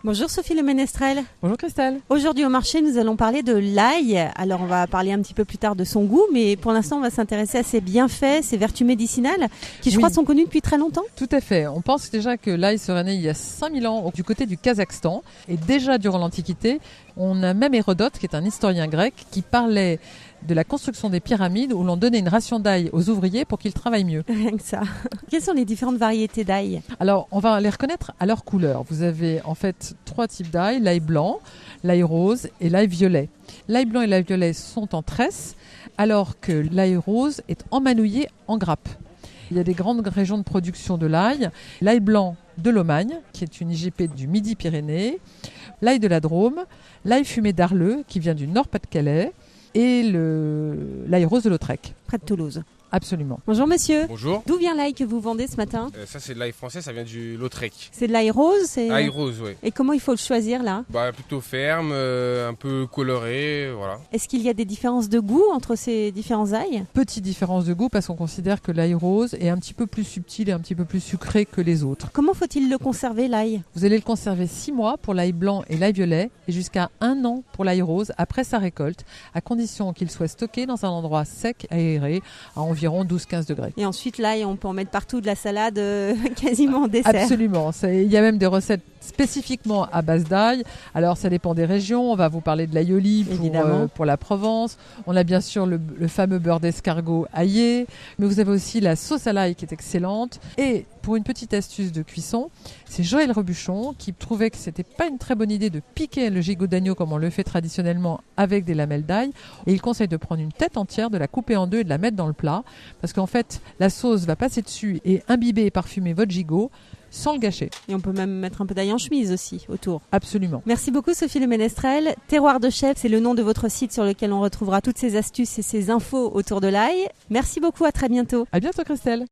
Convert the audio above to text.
Bonjour Sophie Le Ménestrel. Bonjour Christelle. Aujourd'hui au marché, nous allons parler de l'ail. Alors on va parler un petit peu plus tard de son goût, mais pour l'instant on va s'intéresser à ses bienfaits, ses vertus médicinales, qui je crois sont connues depuis très longtemps. Tout à fait. On pense déjà que l'ail serait né il y a 5000 ans du côté du Kazakhstan. Et déjà durant l'Antiquité, on a même Hérodote, qui est un historien grec, qui parlait de la construction des pyramides où l'on donnait une ration d'ail aux ouvriers pour qu'ils travaillent mieux. Rien que ça. Quelles sont les différentes variétés d'ail ? Alors, on va les reconnaître à leur couleur. Vous avez en fait 3 types d'ail, l'ail blanc, l'ail rose et l'ail violet. L'ail blanc et l'ail violet sont en tresse, alors que l'ail rose est emmanouillé en grappes. Il y a des grandes régions de production de l'ail. L'ail blanc de l'Aumagne, qui est une IGP du Midi-Pyrénées, l'ail de la Drôme, l'ail fumé d'Arleux, qui vient du Nord-Pas-de-Calais, et l'ail rose de Lautrec. Près de Toulouse. Absolument. Bonjour monsieur. Bonjour. D'où vient l'ail que vous vendez ce matin ? Ça c'est de l'ail français, ça vient du Lautrec. C'est de l'ail rose Ail rose, oui. Et comment il faut le choisir là ? Plutôt ferme, un peu coloré, voilà. Est-ce qu'il y a des différences de goût entre ces différents ails ? Petite différence de goût parce qu'on considère que l'ail rose est un petit peu plus subtil et un petit peu plus sucré que les autres. Comment faut-il le conserver l'ail ? Vous allez le conserver 6 mois pour l'ail blanc et l'ail violet et jusqu'à 1 an pour l'ail rose après sa récolte, à condition qu'il soit stocké dans un endroit sec, aéré, à environ 12-15 degrés. Et ensuite, l'ail, on peut en mettre partout, de la salade quasiment en dessert. Absolument. Il y a même des recettes spécifiquement à base d'ail. Alors, ça dépend des régions. On va vous parler de l'aïoli pour la Provence. On a bien sûr le fameux beurre d'escargot aillé. Mais vous avez aussi la sauce à l'ail qui est excellente. Et pour une petite astuce de cuisson, c'est Joël Robuchon qui trouvait que c'était pas une très bonne idée de piquer le gigot d'agneau comme on le fait traditionnellement avec des lamelles d'ail. Et il conseille de prendre une tête entière, de la couper en deux et de la mettre dans le plat. Parce qu'en fait, la sauce va passer dessus et imbiber et parfumer votre gigot sans le gâcher. Et on peut même mettre un peu d'ail en chemise aussi autour. Absolument. Merci beaucoup Sophie Le Ménestrel. Terroir de chef, c'est le nom de votre site sur lequel on retrouvera toutes ces astuces et ces infos autour de l'ail. Merci beaucoup, à très bientôt. À bientôt Christelle.